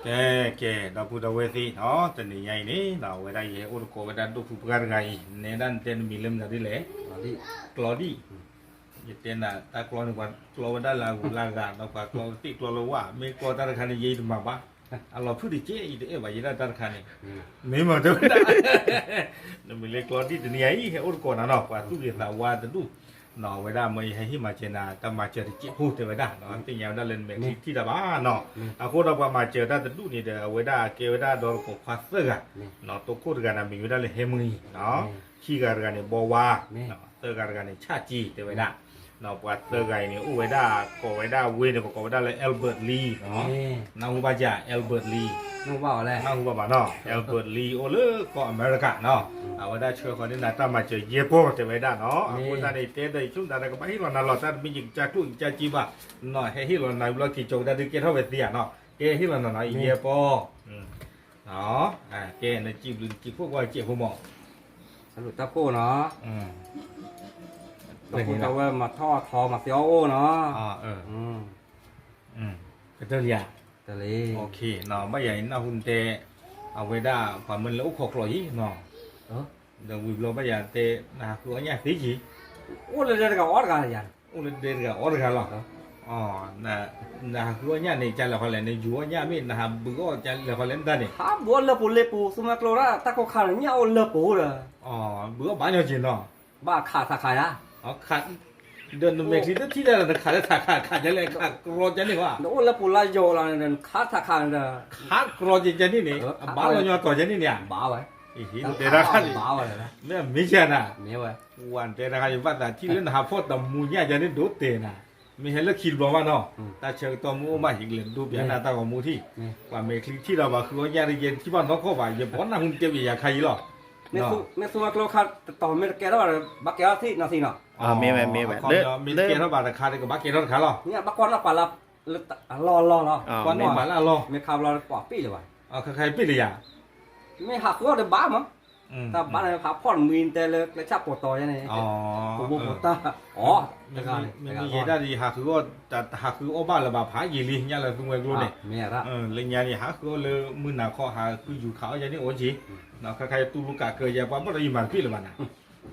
แกเราพูดเอาไว้สิเนาะแต่นี่ไงนี่เราเวลาเยอะอุดโกเวลาดูผู้การไงเนี่ยด้านเต็นมีเล่มกันแหละกลอดี้ยเต็นน่ะตากลอนึกว่ากลอด้านลากุลากาเรากลอติกลอเราว่าไม่กลอตาคันยี่ดูมาบ้าเราพูดดิเจ๊อีเอ๋ว่ายี่ด้านตาคันนี่ไม่มาดูได้เราไม่เล็กกลอดี้แต่นี่ไอ้อุดโกน่ะเนาะว่าทุกอย่างเราว่าแต่ดูเนาะเวลาไม่ให้หิมาเจนาแต่มาเจอที่พูดแต่เวลาเนาะที่ยาวด้านเล่นแบบที่ตาบ้าเนาะอาคนเราพอมาเจอด้านแต่ดูนี่เด้อเวลาเกเวลาโดนก็คว้าเสื้อเนาะตัวโคตรกันนะมีเวลาเลยเฮมึงเนาะขี้กันกันเนี่ยบัวว่าเนาะเสื้อกันกันเนี่ยชาจีแต่เวลาเนาะว่าเสื้อกันเนี่ยอู้เวลาก็เวลาเวเนี่ยก็เวลาเลยเอลเบิร์ตลีเนาะนาฮูบาจ่าเอลเบิร์ตลีน้องว่าอะไรนาฮูบาบ้าเนาะเอลเบิร์ตลีโอเลก็อเมริกาเนาะเอาเวลาเชื่อคนนี้นะถ้ามาเจอเยโป้แต่เวลาเนาะคนนั้นเตะได้ชุ่มแต่ก็ไม่ให้เรานาเราถ้ามีหญิงจากตู้จากจีบะเนาะให้เรานายเรากี่โจกได้ดึกเกี่ยวกับเสียเนาะเกให้เราหน่อยเยโป้เนาะเกในจีบหรือจีบพวกว่าจีบพวกหมอสรุปตะโก้เนาะตะโก้จะว่ามาทอดทอมาเซียวโอ้เนาะก็เตลียตะเลโอเคเนาะไม่ใหญ่น่าหุ่นเตะเอาไว้ได้ความมันแล้วขอกลอยเนาะเดี๋ยววิบเราไม่ใหญ่เตะนะคือว่าเนี่ยสีจีโอ้เลยเด็กกับออดกันยันโอ้เลยเด็กกับออดกันหรอนะคือว่าเนี่ยในใจเราเขาเลยในยัวเนี่ยไม่นะบุกใจเราเขาเล่นได้เนี่ยฮะบัวเล็บปูเล็บปูสมัยโคราตะโกขาเนี่ยเอาเล็บปูเลยบุกบ้านยังจีนเนาะบ้าขาสักขายอ่ะขาเดินเมฆที่ได้เราขาดขาดจะเลยขาดกรอจะนี่ว่าโอ้เล็บปูลายโยเราเนี่ยขาสักขายเลยขาดกรอจะนี่เนี่ยบ้านเราเนี่ยต่อจะนี่เนี่ยบ้าไว้เดี๋ยวนะครับบ้าไว้นะเนี่ยไม่ใช่นะไม่ไว้วันเดี๋ยวนะครับว่าแต่ที่เล่นหาฟอดแต่มูเนี่ยจะนี่โดดเตนะมีเห็นแล้วคิดบอกว่าเนาะแต่เชิงตัวมูมาหิงเหลี่ยมดูเบียนาตาของมูที่ว่าเมฆที่เราว่าคือว่าเนี่ยเย็นที่บ้านเขาเขาว่าอย่าบ่นนะหุ่นเจ็บอย่าใครหรอกไม่สู้กับเราขาดต่อไม่แก่แล้วบักแก่ที่นาทีเนาะมีไหมเด้อมีแก่เท่าบาทขาดก็บักแก่เท่าขาหรอเนี่ยบักก้อนละปลาละรอก้อนมาละรอไม่ข่าวรอปอปี้เลยว่ะใครปี้เลยอ่ะไม่หักก็เดี๋ยวบ้ามั้งถ้าบ้านไหนขับพ่อนมีนแต่เลยชับปวดต่อยังไงปวดตามีเหตุได้ดีหักคือว่าแต่หักคือโอ้บ้านระบาดผายีรีเนี่ยเราตรงเวกรู้เนี่ยเลยเนี่ยนี่หักคือเลยมือหนาข้อหาคืออยู่เขาอย่างนี้โอ้จีเนาะใครตูลูกาเกิดอย่างว่าไม่ได้ยินมันพี่หรือมัน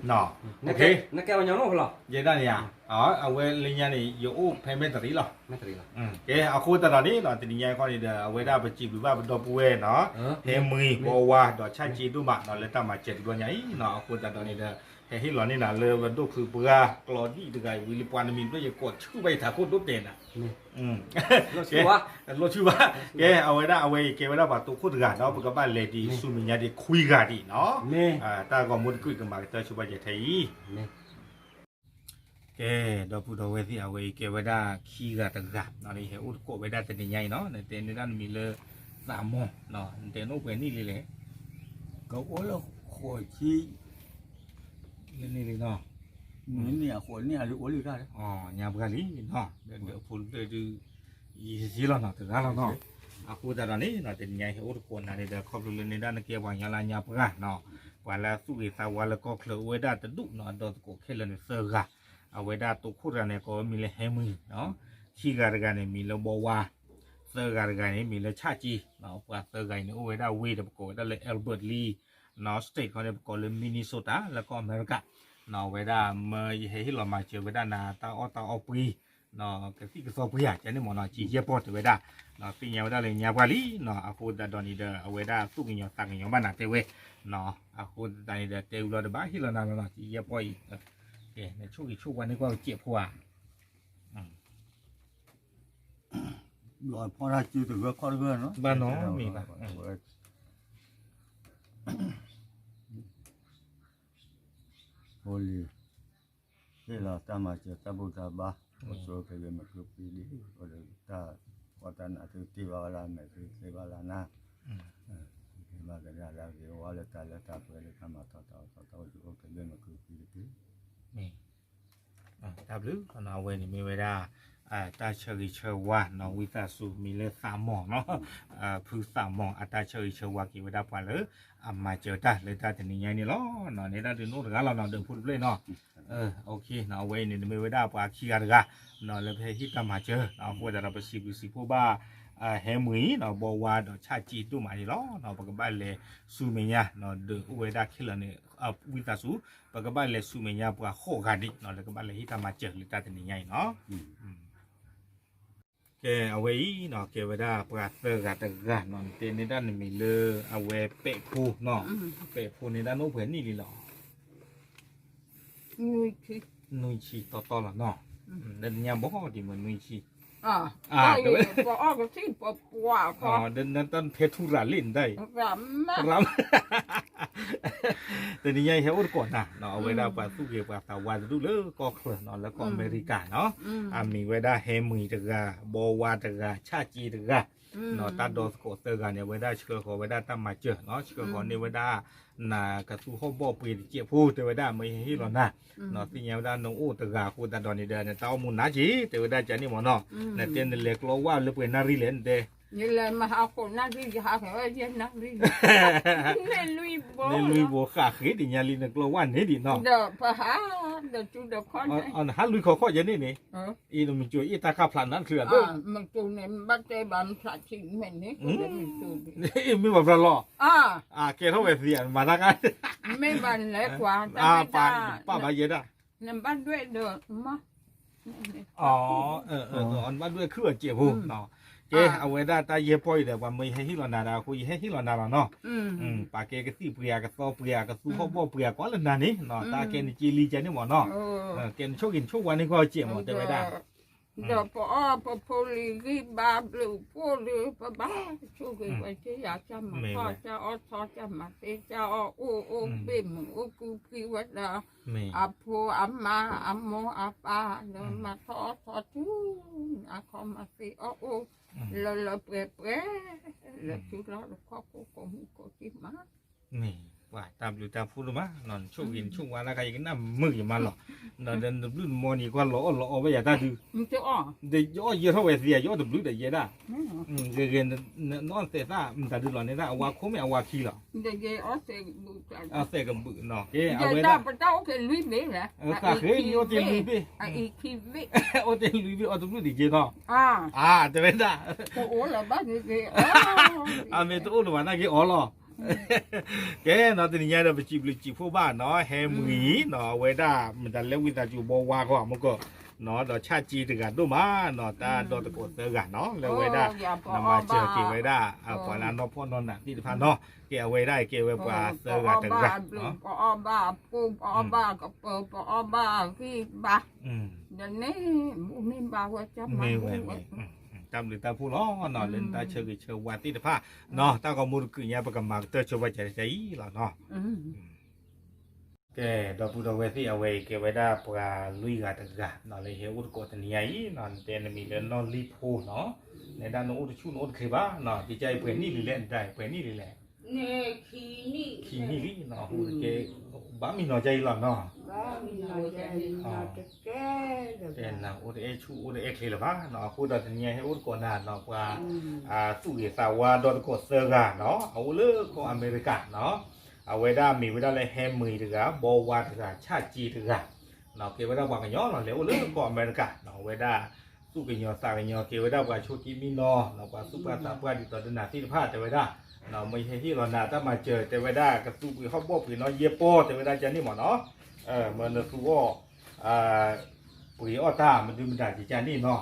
เนาะโอเคนักแก้วยังน้องเหรอยังได้เนี่ยเอาไว้เลยเนี่ยนี่อยู่อู้เพย์เมนต์ตรีหรอไม่ตรีหรอโอเคเอาคู่ตอนนี้เนาะตีเนี่ยข้อนี้เดี๋ยวเอาไว้ได้ไปจีบหรือว่าเป็นดอกบัวเนาะเฮมือบัวว่าดอกชาจีดูมาเนาะเลยตั้งมาเจ็ดดวงใหญ่เนาะคู่ตอนนี้เดี๋ยวเฮ้ยหล่อนนี่นะเลยวันดูคือเบื่อกลอดี้ดึกไอ้วิลิปวานมีด้วยกดชื่อไปถ่ายโคตรรูปเด่นอ่ะรถชื่อว่าแกเอาไว้ได้เอาไว้เก็บไว้ได้ว่าตัวโคตรกันเนาะปกติเลยดีสุมิญญาดีคุยกันดีเนาะตาก็มุดคุยกันมาแต่ช่วยจะไทยแกดอกพูดเอาไว้ที่เอาไว้เก็บไว้ได้ขี้กันต่างกันเนาะนี่เฮ้ยอุดโกไว้ได้แต่ใหญ่เนาะในเต็นท์ด้านมีเลยสามโมงเนาะเต็นท์โอเปนี่เลยก็โอ้แล้วขวดขี้นี่เลยเนาะนี่ขวดนี่อะไรโอ้ยได้nhà bữa lý nó để phụ để gì lo nó từ đó nó aku ta đó ní nó tiền nhà hiểu đượcคนnày để không được lên đây nó kia vào nhà là nhà bữa nó và là suy nghĩ sao và là có khởi với đa tự đủ nó đó có khi là sơ gà ở với đa tụ khu ra này có mình là hai mươi đó khi gà này mình là bò qua sơ gà này mình là cha chi nó và sơ gà này với đa quy được có đó là Albert Lee nó state có được có là Minnesota là có America nó với đa mà hay là mà chơi với đa là tao ao pi nó cái số pi à cho nên mà nó chỉ dễ bỏ với đa nó tuy nhau đa là nhà quản lý nó aku đã đón đi được với đa tụ nhau tăng nhau bạn nào tiêu về nó aku đây là tiêu rồi bác khi là nó chỉ dễ bỏ cái này chú quan này có chịu hoa rồiพอได้จืดถึงก็ข้อเรื่องเนาะบ้านน้องมีป่ะโอลีนี่เราตามมาเจอตาบุตาบ้าโอโซเคยมาคือปีนี้ก็เลยตาวัฒนธรรมที่ว่าเราไม่คือเทวาลานามากันแล้วเดี๋ยวว่าเราตาเพื่อเลยทำมาต่ออยู่ก็เคยมาคือปีนี้นี่ตาบลื้อเราเวนี่มีเวลาตาเชยเชว่าน้องวิตาสูมีเลยสามหมองเนาะพื้นสามหมองตาเชยเชว่ากี่เวลาผ่านเลยมาเจอตาเลยตาจะนี่ไงนี่ล้อเนาะนี่ตาดูโน้ตกันเราเดินพูดเลยเนาะโอเคเนาะเว้ยนี่ไม่เวลาปาขี้กันกันเนาะแล้วไปฮิตมาเจอเนาะพวกเราไปสิบพวกบ้า เฮมุยเนาะบัววาดชาจีตุมาดิล้อเนาะปกบ้านเลยสูเมียเนาะเดืออุเวดาคิลเนี่ยวิตาสูปกบ้านเลยสูเมียปกโคกันดิเนาะแล้วก็บ้านเลยฮิตามาเจอลิตาตัวนี้ใหญ่เนาะแกเอาไว้เนาะแกเวลาปกเตอร์กันตะกันนอนเตนในด้านมีเลอเอาไว้เปะพูเนาะเปะพูในด้านโน้นเพื่อนนี่ดิล้อนุยชีต่อละเนาะเดินยามบ่ฮอดีเหมือนนุยชีเดี๋ยวพอก็ที่ปวดคอเดินนั้นต้นเพชรทุราเล่นได้รำแต่นี่ยังเฮาอุดก่อนนะเนาะเอาไว้ได้ปะสู้เกี่ยวกับตะวันดูเลยก็เคลื่อนเนาะแล้วก็อเมริกาเนาะมีไว้ได้เฮมือตะกาบวาตะกาชาจีตะกาเนาะตัดดอสโกเตอร์กันเนี่ยไว้ได้เชื่อขอไว้ได้ตั้งมาเจอเนาะเชื่อขอเนี่ยไว้ได้น่ะกระสู้เขาบ่ปีเจี๊ยบพูดแต่ไว้ได้ไม่ให้หรอกนะเนาะที่เนี่ยไว้ได้น้องอู้ตะกาคูตัดดอนนี่เดินเนี่ยเต้ามุนนาจีแต่ไว้ได้จะนี่หมอเนาะเนี่ยเตียนเล็กเราว่าเลือกเป็นนารีเลนเดนี่เลยมาหาคนนั่งรีหาเขาเย็นนั่งรีเนี่ยลุยโบเนี่ยลุยโบขาขึ้นดิเนี่ยลินกลัวว่าเนี่ยดิเนาะเดี๋ยวพะหาเดี๋ยวจูเดี๋ยวคอนอันฮัลลุยเขาข้อยันนี่นี่อีนมันจูอีตาข้าพลันนั่นคืออะไรมันจูเนี่ยบัตเตบันพระชิงเหม็นนี่มันจูนี่ไม่แบบรอเกล้าเวทีมาได้กันไม่บันเล็กกว่าป้าบายเย็ดอ่ะเนี่ยบ้านด้วยเด้อมาอันบ้านด้วยเครื่องเจี๊ยบหูเนาะเกเอาไว้ได้ตาเย็บพอยเดี๋ยวว่าไม่ให้ฮิลนาดาคุยให้ฮิลนาดาเนาะปากเกก็สิเปรียก็ต่อเปรียก็สู้เขาบ่เปรียก็แล้วนั่นนี่เนาะตาเกนี่จีลีใจนี่หมอเนาะเกนโชคกินโชควันนี้ก็เจี๊ยบหมดแต่ไม่ได้เดี๋ยวพอพลีกีบาบลูพอลีปะบ้าช่วยไว้ที่อยากจะมาพ่อจะอทอจะมาเตจะอูบิมกูกีวัดละอาพูอามาอาโมอาปาเดินมาทอทูอาคอมาสิเราเปรี้ยเราจุดเราข้อโกงโกจิมานี่ว่าตามอยู่ตามพูดมานอนช่วงกินช่วงวันอะไรกันน้ำมืออยู่มาหรอนอนเดินรุ่นมอนี่ก็หล่อไปอย่าตาดูเดี๋ยวย่อเท่าไหร่เสียย่อถึงรุ่นเดี๋ยวได้เรียนนอนเสียซ่าตาดูหล่อเนี่ยได้เอาว่าคุ้มไม่เอาว่าขี้หรอเดี๋ยวเสียบุกเสียกับบุกเนาะเอาไว้ได้เจ้าเป็นลุยเบ้แหละข้าเคยโอเทลุยเบ้อีคีเบ้โอเทลุยเบ้เอาถึงรุ่นดีเจเนาะจะเป็นได้โอ้ละบ้านนี่เมตัวหรือว่านั่นกี่อ๋อหรอแกเนาะตอนนี้เราไปจีบผู้บ้านเนาะเฮมือเนาะเวด้ามันจะเลี้ยงวิตาจูบัวว่าก็มันก็เนาะเราชาจีตึกันดูมาเนาะตาโดนตะโกนเตอกันเนาะแล้วเวด้านำมาเจอกี่เวด้าพอนั้นเนาะพ่อนนท์น่ะที่พันเนาะเกี่ยวเวได้เกี่ยวเวปลาเตอกันตึกันเนาะบ้าปูบ้ากับบ้าที่บ้าเดี๋ยวนี้บุญนี่บ้าว่าจะมาจำหรือตาพูดล้อนอนเล่นตาเชอวันที่ตาผ้าเนาะตาก็มูลคือเนี่ยประกำมาเตอร์ชวใจใจหรอเนาะแกดอกพูดเอาไว้ที่เอาไว้เก็บไว้ได้ปลาลุยกันตะกะนอนเลยเฮอุดโกตันยัยนอนเตนมีเดินนอนรีพูเนาะในด้านโน้ตชูโน้ตเคบ้าเนาะดีใจเพื่อนนี่เล่นได้เพื่อนนี่แหละเนี่ยขี้นี่เนาะแกบ้ามีหน่อใจหรอเนาะแต่นะอุดชูอุดเคลบ้าเนาะพูดตอนนี้ให้อุดก่อนนะเนาะว่าสู้เหตุสาวดอนกดเซอร์กาเนาะเอาเลิกของอเมริกาเนาะเอาไว้ได้มีไว้ได้เลยแฮมมือถึงกับโบวาถึงกับชาจีถึงกับเนาะเกี่ยวไว้ได้วางกันย้อนเนาะเลี้ยวเลิกของอเมริกาเนาะไว้ได้สู้กันย้อนสากันย้อนเกี่ยวไว้ได้ว่าชูกิมินอเนาะว่าสู้กันตาเพื่อติดต่อเดินหน้าที่พลาดแต่ไว้ได้เนาะไม่ใช่ที่เราหน้าถ้ามาเจอแต่ไว้ได้กับสู้กันเขาบอกกันเนาะเย็บโป้แต่ไว้ได้จะนี่หมดเนาะมันสู้ว่าปุ๋ยอ้อตามันดูมันได้จีจานี่เนาะ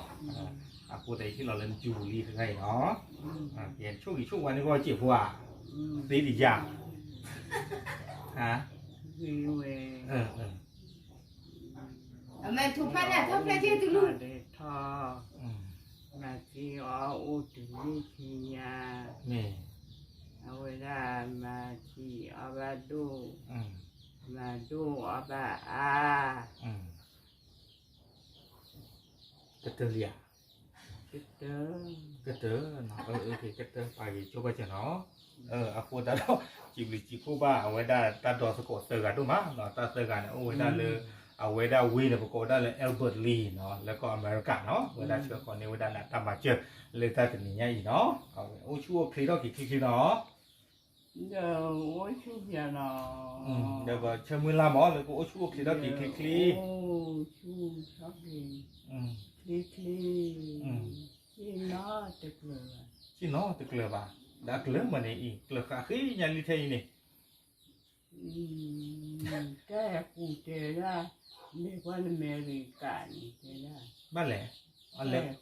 พูดแต่ที่เราเล่นจูรีถึงไงเนาะเห็นช่วงวันนี้ก็เจ็บหัวตีดีอย่างฮะมันถูกพันแล้วทุกประเทศทุกลูกมาที่อุตวิทยาเอาเวลามาที่อบาดูมาดูอบาอากระเตอเลียกระเตอเนาะคือกระเตอไปช่วยไปเนาะอาคูตาเราจีบคู่บ้าเอาไว้ได้ตาดอสโกเตอร์กันดูมั้งเนาะตาเตอร์กันเอาไว้ได้เลยเอาไว้ได้วีเนี่ยประกอบได้เลยเอลเบิร์ตลีเนาะแล้วก็อเมริกาเนาะเวลาเชื่อคนนี้ไว้ได้แหละทำมาเจอเลยตาถึงนี้เนาะเอาโอ้ชั่วคลีเรากี่คลีเนาะเดี๋ยวโอ้ชั่วเนาะเดี๋ยวก็เชื่อมือลาหมอเลยก็โอ้ชั่วคลีเรากี่คลีโอ้ชั่วชอบดีคลีน่าจะเกลือ chỉ nó từ cửa bà đã cửa mà này cửa cả khí nhà đi thay này cái cụ thể là liên quan đến American thế là ba lẻ anh lẻ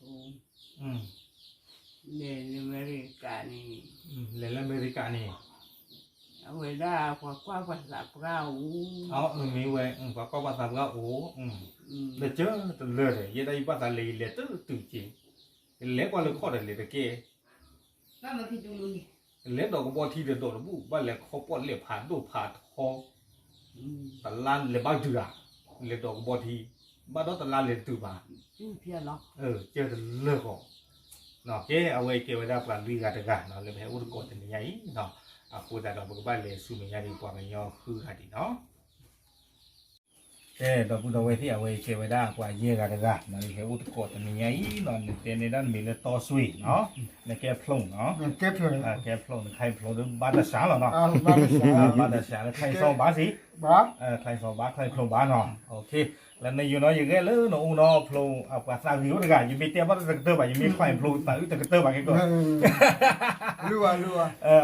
nền American này lẻ là America này người ta qua vật lập rau mình về có bắt tạm gạo để chứ từ lừa để giờ đây bắt tạm lì lẻ từ chỉ lẻ qua lừa khó để lẻ được kia lẻ đồ có bao thi được đồ bù ba lẻ khó bao lẻ phá đồ phá khó tận lan lẻ bao giờ lẻ đồ có bao thi ba đó tận lan lẻ từ ba chơi từ lừa khó nó cáiเอาไว้เก็บไว้ได้ปลาลีกาตะกะเนาะเลยให้อุดกอดนี่ใหญ่เนาะกูจะดอกบ่เลยสุมีญาติกว่ากันยอคือหาดิเนาะดอกบุดเอาไว้ที่เอาไว้เก็บไว้ได้กว่าเยกาตะกะเนาะเลยให้อุดกอดนี่ใหญ่เนาะเตในด้านมีเลยต่อซุยเนาะในแก้พลงเนาะแก้พลงใครพลงบ้านตะสาแล้วเนาะบ้านตะสาแล้วใครซองบ้าสิใครซองบ้าใครพลงบ้านเนาะโอเคแล้วในอยู่เนาะอย่างเงี้ยเลยเนาะเนาะพลูเอาปลาสาวิวเลยกันยังมีเตี้ยบ้านตะเตอร์บ่ยังมีควายพลูแต่ตะเตอร์บ่แค่ก็รัว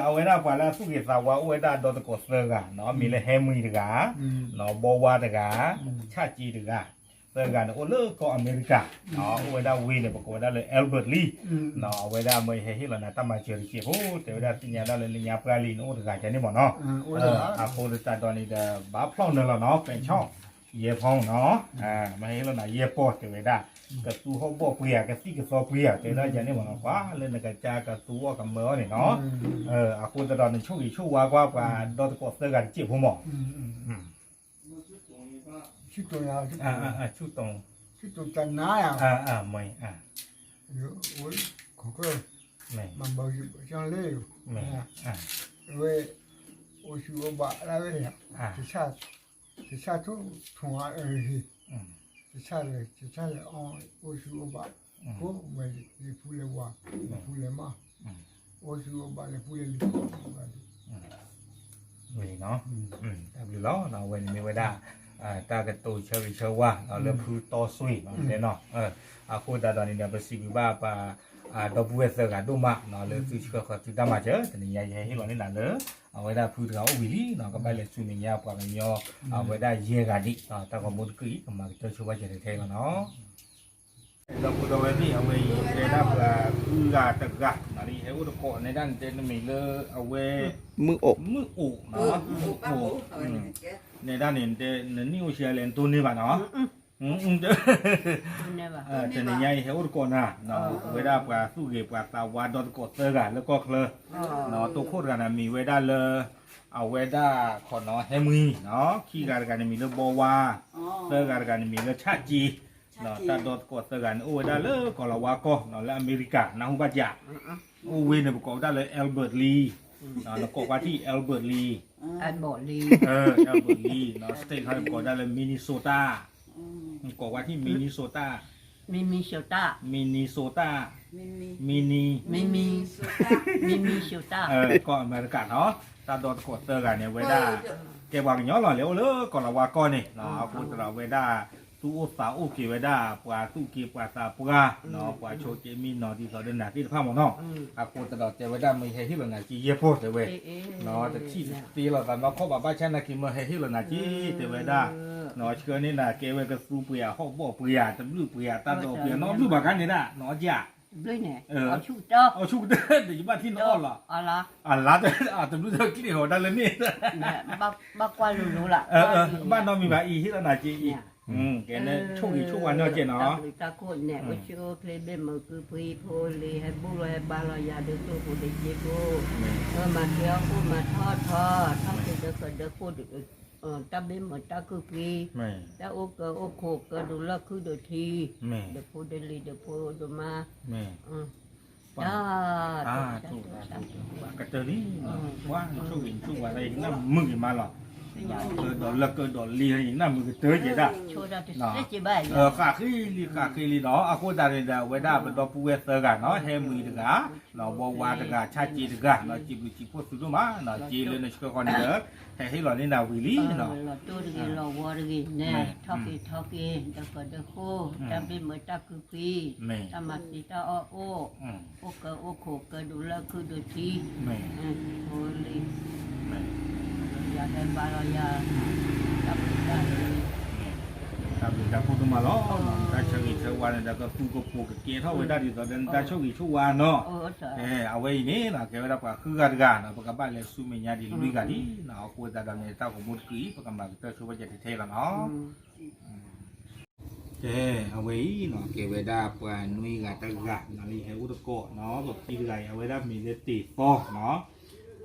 เอาไว้ได้ปลาแล้วสุกิสาวะเอาไว้ได้ดอตะกอเซอร์กันเนาะมีเลยแฮมมีตะกะเนาะบอวาตะกะชาจีตะกะเซอร์กันโอเลก็อเมริกาเนาะเอาไว้ได้วีเนี่ยบอกว่าได้เลยเอลเบิร์ตลีเนาะเอาไว้ได้เมื่อเฮ็ดแล้วนะตามมาเจอริเกโหแต่ว่าสิญาได้เลยลิญาปลาลีโนตะกะจะนี่บ่เนาะอาโคตะตอนนี้จะบาพลองนึงแล้วเนาะเป็นช่องเย่พองเนาะมาให้เราหน่ะเย่ปอดเตไว้ได้กระตูเขาบอกเปรียกระซี่กระซอเปรียเตได้อย่างนี้หมดเนาะว่าเล่นในกระจากระตูกับเมือเนี่ยเนาะอาคุณตะดอนในช่วงอีช่วงว่ากว่าดอตะกอเตอร์กันเจ็บหัวหมอชื่อตัวยาวชื่อตรงจันน้าไม่โอ้ยของก็มันบอกอยู่จังเลยเว้ยโอ้ชูบะอะไรเนี่ยจะชาทุกทุ่งจะชาเลยอ๋อโอ้ชูบะก็ไม่ได้พูดเลยว่าพูดเลยมาโอ้ชูบะเลยพูดเลยvậy nó làm được đó nó về mình về đa ta cái tôi chơi qua nó lên phu to suy nó thế nó aku dah dah ni dah bersih ba pa dah buat segala doma nó lên tu juga kalau kita macam ni ya ya hilang ni dah leเอาไว้ได้พูดถึงเอาวิลีเนาะก็ไปเลยสุนิยาปากยอเอาไว้ได้เยกาดิแต่ก็มุดกี้ก็มาจะช่วยจะได้เท่กันเนาะเราพูดเอาไว้นี่เอาไว้ได้ปลาคือกาตะกะนี่ให้อุดโกในด้านเจนมีเลยเอาไว้มืออกเนาะในด้านนี้เจนนิ้วเชียร์เลนตัวนี้ป่ะเนาะจะในใหญ่เฮาอุดโกนะเนาะไว้ได้ปลาสู้เก็บปลาตาวาดอตโกเตอร์กันแล้วก็เคลเนาะตัวโคตรกันมีไว้ได้เลยเอาไว้ได้ขอเนาะแฮมือเนาะขี้กันมีเลยบอวาเตอร์กันมีเลยชาจีเนาะตาดอตโกเตอร์กันโอ้ได้เลยก็ละวาก็เนาะแล้วอเมริกานะฮุบัจยาโอ้เว้ยเนี่ยประกอบได้เลยเอลเบิร์ตลีเนาะแล้วก็ว่าที่เอลเบิร์ตลีเอลเบิร์ตลีเนาะสเตทเขาประกอบได้เลยมินนิโซตาก็ว่าที่มินนิโซตาก็อเมริกาเนาะตาดอตโกเตอร์กันเนี่ยเวด้าแกวางย้อนหล่อเหลวเลยก่อนละวาก็นี่เนาะพูดเราเวด้าตู้สาวอุกิเวด้าปลาตู้กีปลาตาปลาเนาะปลาโชเจมีเนาะที่เขาเดินหน้าที่ข้ามเนาะพูดตลอดเจเวด้าไม่ให้ที่เราหน้าจีเยอะพูดแต่เวเนาะแต่ที่ตีเราแต่เราเข้าบ้านฉันนะคิดมาให้ที่เราหน้าจีแต่เวด้าเนาะเชื่อนี่นะเกวก็สู้เปียห้องบ่เปียแต่ลูกเปียตาโตเปียน้องลูกบากันนี่นะเนาะจ้ะด้วยเนี่ยเอาชุดเด้อเดี๋ยวบ้านที่น้องล่ะอะไรแต่รู้เธอคิดเหรอได้เลยนี่บ้ากว่ารู้ล่ะบ้านน้องมีบ้านอีที่เราหน้าจีอีแกเนี่ยช่วงวันเนาะเจ๊เนาะตาโคตรเนี่ยว่าชื่อเพลเบมคือพีโพลีให้บุรุษให้บาลายาเดือดตัวเด็กเจ็บมาเที่ยวพูดมาทอดทั้งที่เด็กพูดตาเบมตาคือพีตาโอเกอโอโคเกอดูแลคือเดือดทีเดือดพูดเดลีเดือดพูดมาถูกกระเตอนี่ว่าช่วงอะไรนั่นมึงมาหรอ ดอลละก็ดอลลีอย่างนั้นมันก็เตยเจด้า โชว์ได้ได้จีบ้า ขาขี้ลีเนาะအခုဒါရင်ဒါဝေဒဘတော့ပူဝဲသကနော်ဟဲမီတကနော်ဘောဝါတကချာကြည့်တကနော်ကြည့်ဘူးကြည့်ဖို့သူတို့မှာနော်ကြည့်လို့နေစကောနေတယ်ဟဲဟိလောနေနာဝီလီနော် ตัวเด็กเราวัวเด็กเนี่ยทอกกี้เด็กก็เด็กโคจำเป็นเหมือนตักคือปีทำมาติตาโอเกอโอโคเกอดูแลคือดูทีโอ้ลิยาได้บาลยาตับได้ tapi dah pun malah dah cari cawan dah ke pukul pukul kita tahu dah di sana dah cari cawan no awal ini nak kita dapat kegargan apa kabar le suminya di lebih kali nak aku dah dah ni tahu kemudian kiri apa kabar kita cuba jadi telan no awal ini nak kita dah puan nui kata gak nali heru teko no bukti gay awal dah militi toh no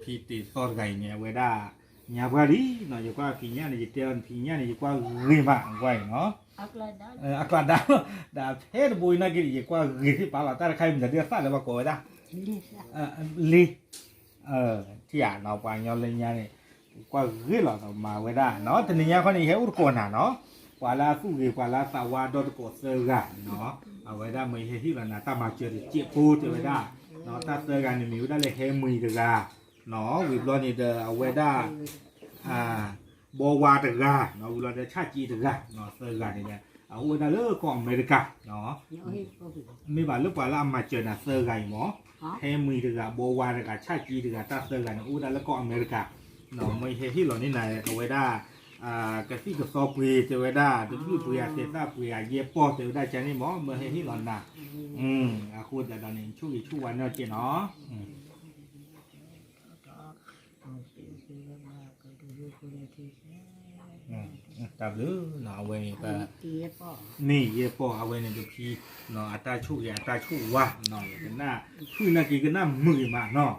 piti toh gaynya awal dah nhà qua đi nó giờ qua thì nhà này tiền thì nhà này qua gửi mạng quay nó akla đã hết bùi này cái gì qua gửi bảo là ta khai mình đưa phát là bao cối ta li thì nó qua nhau lên nhà này qua gửi là mà quay ra nó thì nhà con này hết út cồn hả nó qua là phụ gửi qua là tàu qua đôi cột sơ gà nó ở quay ra mình hết là ta mà chưa được chịu phu thì quay ra nó ta sơ gà này nếu đã lấy hết 10 được gà nó vì lo này được ở quay raบวาตกาเนาะเราจะชาจีตกาเนาะเซอร์กาเนี่ยเอาเวลาเลิกของอเมริกาเนาะไม่บาดลึกกว่าละมาเจอน่ะเซอร์กาหมอเฮมีตกาบวาตกาชาจีตกาตาเซอร์กาเนี่ยอุดาแล้วก็อเมริกาเนาะไม่เฮที่เรานี่ไหนเอาไว้ได้กะซี่กับซอปีเจอไว้ได้จะพูดปุยาเซต้าปุยาเยปอเจอได้จานี่หมอเมื่อเฮที่เราน่ะคูดแต่ตอนนี้ช่วยวันเนาะเจเนาะตับเลยหน่อเวนี่ก็นี่เยปอเอาไว้ในดูพี่หน่ออัตราชูอัตราชูวะหน่อกันหน้าคือนากีกันหน้ามือมาเนาะ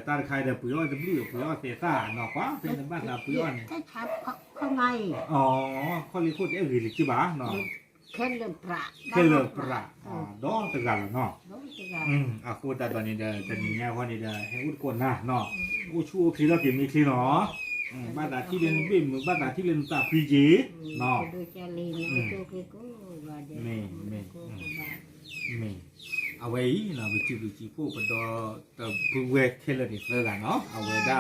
ตาใครเดี๋ยวปุยอ้อยจะปุยอ้อยเสียซ่าหน่อป้าเป็นบ้านเราปุยอ้อย ถ้าทับข้างใน อ๋อข้อรีพูดเอ๊ะหรือจิบ้าเนาะ แค่เลือปลา แค่เลือปลาดองตะกันเนาะพูดแต่ตอนนี้เดี๋ยวจะมีแง่ข้อนี้เดี๋ยวให้อุดกวนนะเนาะอุชูทีละกี่มีทีเนาะบ้านดาที่เรียนบิ่มบ้านดาที่เรียนตาพีจีเนาะไม่เอาไว้เนาะวิจิพวกปดอตะพูเวทเทเลดิเซอร์กันเนาะเอาไว้ได้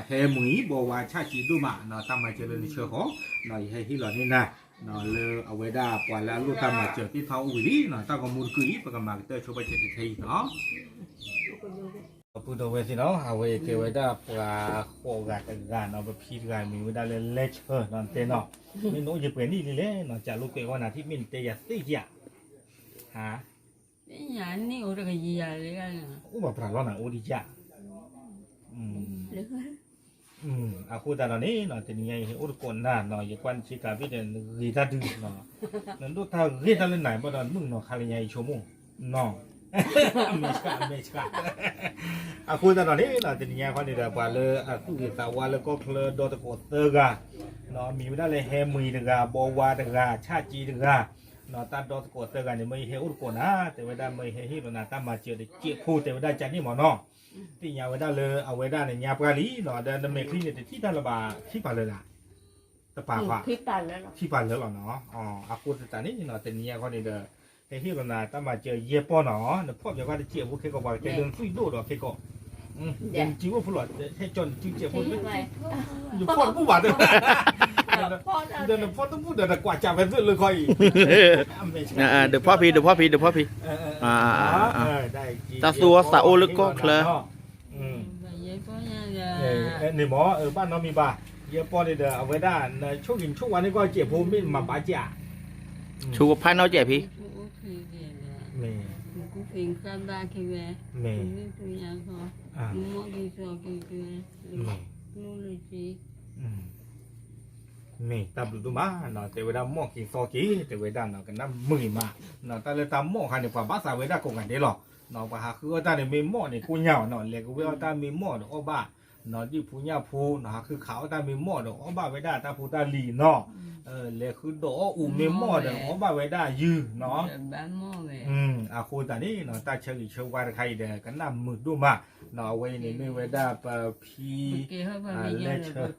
เฮมุยบอกว่าชาจีดูมาเนาะทำมาเจริญเชื่อเขาเนาะให้ที่หล่อนี่นะเนาะเลยเอาไว้ได้ปล่อยแล้วลูกทำมาเจอที่เท้าวิลีเนาะตั้งกมูลกุยประกำมาเตอร์ช่วยเจริญทีเนาะพูดเอาไว้สิเนาะเอาไว้เกี่ยวไว้ได้ปลาโคกันเอาไปพีกันมีไว้ได้เลยเล็กนอนเต้นเนาะไม่รู้จะเปลี่ยนนี่เลยเนาะจากลูกเกี่ยวนาที่มินเตยตีจ้ะฮะนี่นี่โอ้ยก็ยี่อะไรกันอู้แบบปลาล้อหนังโอดีจ้ะอาคูตานี่เนาะทีนี้ไอ้อุดกอนน่ะเนาะอย่างวันชิคาพี่เดนรีทัดดึงเนาะนั่นดูท่ารีทัดเล่นไหนบ้างมึงเนาะคาริยาชั่วโมงเนาะไม่ใช่อาคูตานี่เนาะทีนี้คนนี้เดี๋ยวไปเลยอาคูที่สาวาแล้วก็เคลื่อนดอตโกเตอร์กาเนาะมีไม่ได้เลยเฮมีดึงกาบวาดึงกาชาจีดึงกาเนาะตาดอตโกเตอร์กาเนี่ยไม่เฮอุดกอนนะแต่ว่าได้ไม่เฮฮิโรนาตามาเจอได้เจี๊ยบพูดแต่ว่าได้ใจนี่หมอเนาะที่ยาไว้ได้เลยเอาไว้ได้ในยาปลาลีเนาะเดินเมฆนี่เนี่ยที่ด้านละบาที่ปลาเลยล่ะตะปากว่าที่ปลาเลยหรอเนาะอากูตานี่เนาะแต่เนี่ยคนนี้เด้อเฮฮิโรนาตามาเจอเยปอเนาะเนาะพ่อจะว่าได้เจี๊ยบพวกเขาก็ว่าจะเดินซุยโดดอกเขาก็ยังจิ้วผู้หลอดให้จนจิ้วเจี๊ยบพูดอยู่พ่อผู้บาดเด้อเดินพ่อต้องพูดเดินกว่าจับไปเรื่อยเลยคอยเดี๋ยวพ่อพี่ตาสัวสาวลึกก็เคลนี่หมอบ้านน้องมีบ่าเยปอนี่เด้อเอาไว้ได้ช่วงกินช่วงวันนี้ก็เจี๊ยบพูดไม่มาป้าจ่าชูกับพันเอาเจ็บพี่กูเป็นกันบ้าแค่แม่นี่ตัวอย่างเขาหมอดีสอกี่ตัวนู่นเลยสินี่ตาบลูมาเนาะแต่เวลาหม้อกินซอกี้แต่เวลาเนาะกันน้ำมือมาเนาะแต่เลยตามหม้อคันเนี่ยกว่าภาษาเวลาคงกันได้หรอเนาะว่าหาคือว่าตาเนี่ยมีหม้อเนี่ยกูเหงาเนาะเลยกูว่าตามีหม้อดอกอ้อบ้าเนาะยี่ผู้เหงาผู้เนาะคือเขาตามีหม้อดอกอ้อบ้าเวลาตาผู้ตาลีเนาะเลยคือดอกอูมีหม้อดอกอ้อบ้าเวลายืนเนาะอาคูตานี่เนาะตาเชยเชวาใครเด้อกันน้ำมือดูมา นอเวนี่ไม่เวดาปะพี Porque haba minha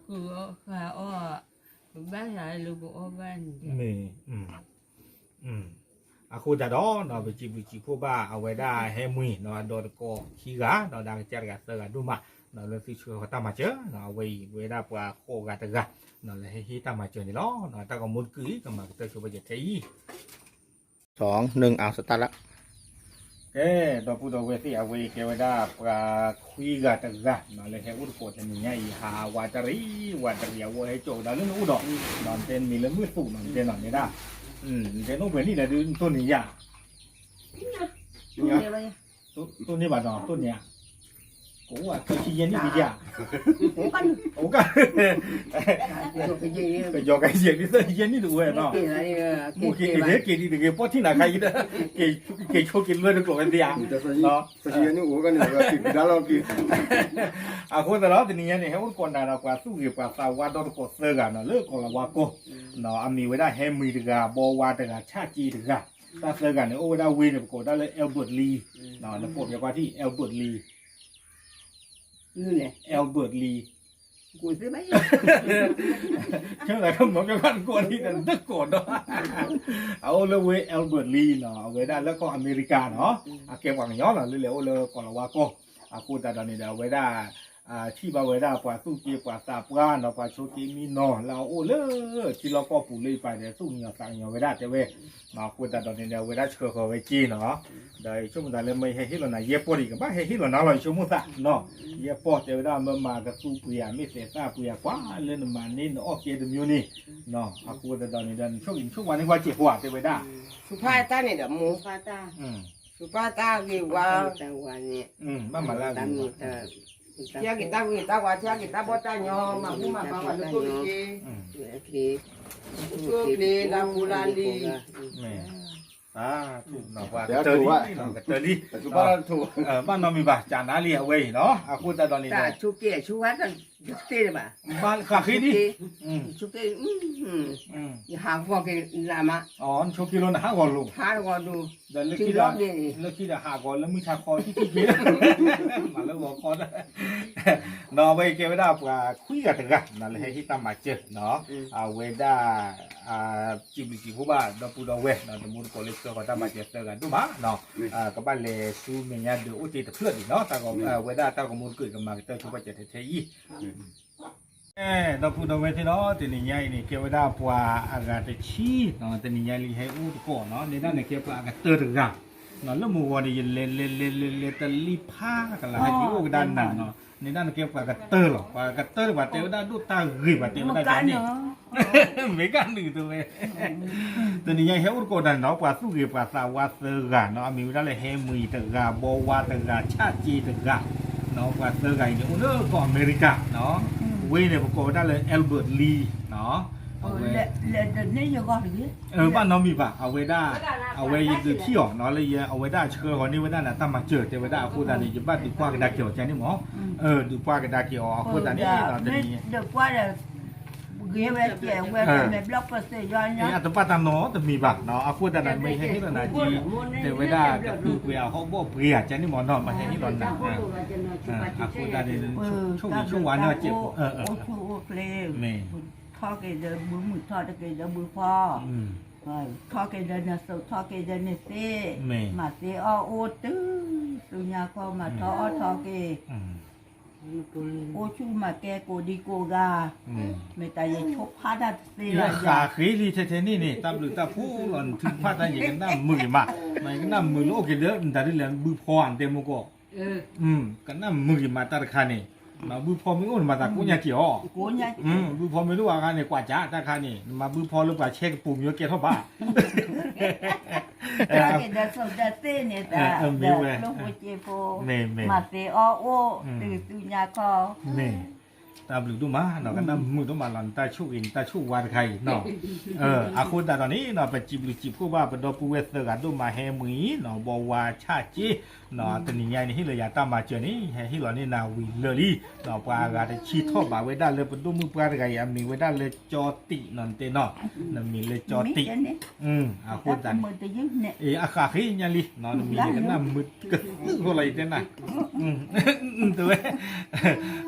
ku fa o ba ya lu bo o ban นี่อาคูดาดอเนาะไปจิพวกบ้าเอาไว้ได้ให้มือเนาะโดนก็ขี้กาเนาะดังเจรกาเตอร์ดูมาเนาะเรื่องที่ช่วยเขาตามมาเจอเนาะไว้ได้ปลาโคกาตะกะเนาะเลยให้ที่ตามมาเจอนี่ล้อเนาะแต่ก็มุดกุยก็มาเตอร์ช่วยไปเจ็ดที่ 2 1เอาสตาร์ทละ เอ้ดอกพูดเอาไว้ที่เอาไว้เกวดาปลาคุยกาตะกะเนาะเลยให้อุดโกจะมีไงหาวาจารีเอาไว้ให้โจดาเรื่องอุดอกนอนเต้นมีเรื่องมือสูงนอนเต้นนอนไม่ได้เต้นโอ้เป็นนี่แหละดูต้นนี้ยาต้นนี้บ้านเนาะต้นเนี้ยโอ้ว่าคือขี้เย็นนี่ดีจ้ะโอ้กันไปยอกไอ้เสียงนี่เสียเย็นนี่ดูเว้ยเนาะมูกินเด็กกินเด็กพอที่ไหนใครกินเกยโชกินเลือดกลัวกันเดียเนาะ Sesiannya kan juga dalam kita. อาคนแต่ละทีนี้เนี่ยให้คนก่อนนะเรากว่าสู้กับสาวว่าดอนก็เสือกันเนาะเลิกก่อนละว่าก็เนาะอามีไว้ได้ให้มีดึกาบอว่าดึกาชาจีดึกาถ้าเสือกันเนี่ยโอ้ได้วินก็ได้เลยเอลเบิร์ตลีเนาะแล้วปวดอย่างว่าที่เอลเบิร์ตลี như này เอลเบิร์ตลี của thứ mấy เชื่ออะไรก็เหมือนกับกันก่อนที่จะตึกก่อนเนาะเอาเลยเว้ยเอลเบิร์ตลีเนาะเอาไว้ได้แล้วก็อเมริกาเนาะอาเก็บหวังย้อนเนาะเร็วๆเลยก่อนละว่าก็อาคูตาตอนนี้เดี๋ยวไว้ได้ที่บาไว้ได้กว่าสู้เกี่ยวกว่าซาปราเนาะกว่าโชกิมีเนาะเราโอ้เลยที่เราก็ปูเลยไปเดี๋ยวสู้เงี้ยสั่งเงี้ยไว้ได้เจ้าเว้ยมาคูตาตอนนี้เดี๋ยวไว้ได้เชื่อเขาไว้จีเนาะเดี๋ยวช่วงนั้นเลยไม่ให้ฮิโรนาเย็บปอดีกันบ้าให้ฮิโรนาเราชั่วโมงสักเนาะเย็บปอเจ้าได้มากับสู้เปลี่ยนไม่เสียซาเปลี่ยนกว่าเรื่องมันนี่เนาะโอเคเดี๋ยวนี้เนาะอาคูตาตอนนี้เดินช่วงวันนี้ว่าเจ็บหัวเจ้าไว้ได้ supata này đã mua supata อืม supata vì qua tao qua nè บ้านมาแล้ว chia kita qua chia kita bớt ta nhỏ mà cũng mà bao nhiêu tôi đi tôi đi làm bulan đi แม่ถูกเนาะว่า เดี๋ยว เจอ ถูก ดี ว่า เนาะเจอดี Coba tu. บ้านเรามีบ่าจานน้าเรียเว้ยเนาะอาคูตาตอนนี้ ta chú kia chú hát là chú kia mà บ้านขาขี้ดิอืม chú kia hàng qua cái làm á อ๋อโชกิโลนะ5ก่อนลูก phá qua đủ เดี๋ยวเลิก ที่ คิด ร ละ อบนี่ เลิกคิดละ5ก่อนแล้วมีชาคอที่คิดมาแล้วบอกคอเนาะเว้ยเกวดาปลาคุยกันตึกอะนั่นแหละให้ที่ตามมาเจอเนาะเวดาจิบิจิผู้บ้าดอปูดอเวเนาะมูลคอลเลกเตอร์ก็ตามมาเจอกันดูมาเนาะก็บ้านเลซูเมียดูอุติตะเพื่อนอีกเนาะแต่ก็เวดาตาก็มูลเกิดกันมาเตอร์ชุบเจตเทยีดอปูดอเวที่เนาะตีนี่ใหญ่นี่เกวดาปลาอากาศชีเนาะตีนี่ใหญ่ลีให้อุตก่อนเนาะในด้านในเกวปลาอากาศเตอร์ตึกอะเนาะแล้วมูวันนี้เลตลีผ้ากันละให้ที่อุด้านนั้นเนาะในด้านเกวปลากระเตอร์หรอปลากระเตอร์ว่าเทวดาดูตาหรือว่าเทวดาจานี่ไม่กันหนึ่งตัวเองตัวนี้ยังเห็นอุโกดันเนาะกว่าสู้กับกว่าสาวาเสือกันเนาะมีเวลาเลยเฮมือตะกาโบวาตะกาชาจีตะกาเนาะกว่าเสือกันอย่างนู้นก็อเมริกาเนาะเว้ยเนี่ยอุโกดันเลยเอลเบิร์ตลีเนาะ lệ này giờ gọi được บ้านน้องมีป่ะเอาไว้ได้เอาไว้ดูเที่ยวเนาะเลยเอาไว้ได้เชื่อคนนี้ไว้ได้นะตั้งมาเจอแต่ไว้ได้พูดตอนนี้จะบ้านดูกว้างกระดาเกี่ยวใจนี่หมอดูกว้างกระดาเกี่ยวพูดตอนนี้ตอนนี้ được qua là ghé về trẻ về mẹ block và sẽ do นี่ nhá อัตปาตานอแต่มีป่ะเนาะพูดตอนนั้นไม่ใช่ที่ตอนนั้นจีแต่ไว้ได้กับดูเปลี่ยเขาบอกเปลี่ยใจนี่หมอนอนมาใช่ที่ตอนนั้นพูดตอนนี้ช่วงวันเนี่ยเจ็บthọ cái giờ bữa mùi thọ cái giờ bữa pho rồi thọ cái giờ là sầu thọ cái giờ là xe mà xe ô tứ từ nhà con mà thọ cái ô chú mà ke cô đi cô ga mày tại vì chốt phát ra xe làขาขี้ลีเทนี่นี่ตามหรือตาผู้หล่อนถึงพาตาอย่างนั้นมือมาไม่ก็น้ำมือโลกเยอะแต่ที่เหลือมือพออันเต็มมุกก็น้ำมือมาตาคานี่มาบือพอไม่รู้มาตากูอยากเกี่ยวบือพอไม่รู้ว่ากันเนี่ยกว่าจ้าตาคานี่มาบือพอหรือเปล่าเช็คปุ่มเยอะเกี่ยวเท่าบ้า cái giờ sầu giờ xe này ta lúc buổi chiều mà xe ô từ nhà con ตาบลูดูมาเนาะกันน้ำมือดูมาหลันตาชูอินตาชูวานไข่เนาะอาคุณตาตอนนี้เนาะไปจิบลูจิบคู่ว่าเป็นดอกปูเวสเตอร์กันดูมาแฮมือเนาะบอกว่าชาจีเนาะตอนนี้ยังนี่เลยอยากตามมาเจอนี่ให้เรานี่นาวิเลอรี่เนาะปลากาได้ชีทอบาไว้ได้เลยเป็นดูมือปลาไก่มีไว้ได้เลยจอตินั่นเตเนาะนั่นมีเลยจอติอาคุณตาอาคาขี้ยันลิเนาะมีกันน้ำมืดกึศอะไรเต้นน่ะตัว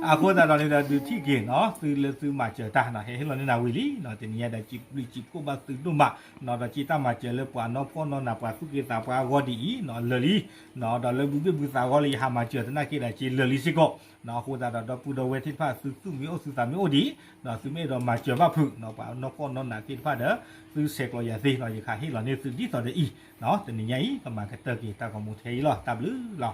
อาคุณตาตอนนี้เราดูที่เก่งเนาะซื้อมาเจอตาเนาะให้เราเนี่ยนาวิลี่เนาะแต่เนี่ยได้จิบก็บาซื้อดูมาเนาะเราจีตามาเจอเลยปวดเนาะพ่อเนาะนาปวดสุกิตาปวดกอดีเนาะเลลี่เนาะเราเลยบุษากอลีหามาเจอแต่น่าคิดได้จีเลลี่สิโกเนาะคุณตาเราปูดเวทิฟ้าซื้อมีโอซื้อตามีโอดีเนาะซื้อไม่เรามาเจอว่าพึ่งเนาะปวดเนาะพ่อเนาะนาคิดฟ้าเด้อซื้อเสกเราอย่าสิเนาะอย่าขาให้เราเนี่ยซื้อที่ต่อได้อีเนาะแต่เนี่ยยัยก็มาแค่เตอร์กีตาของมูเทยหรอตาบลือหรอ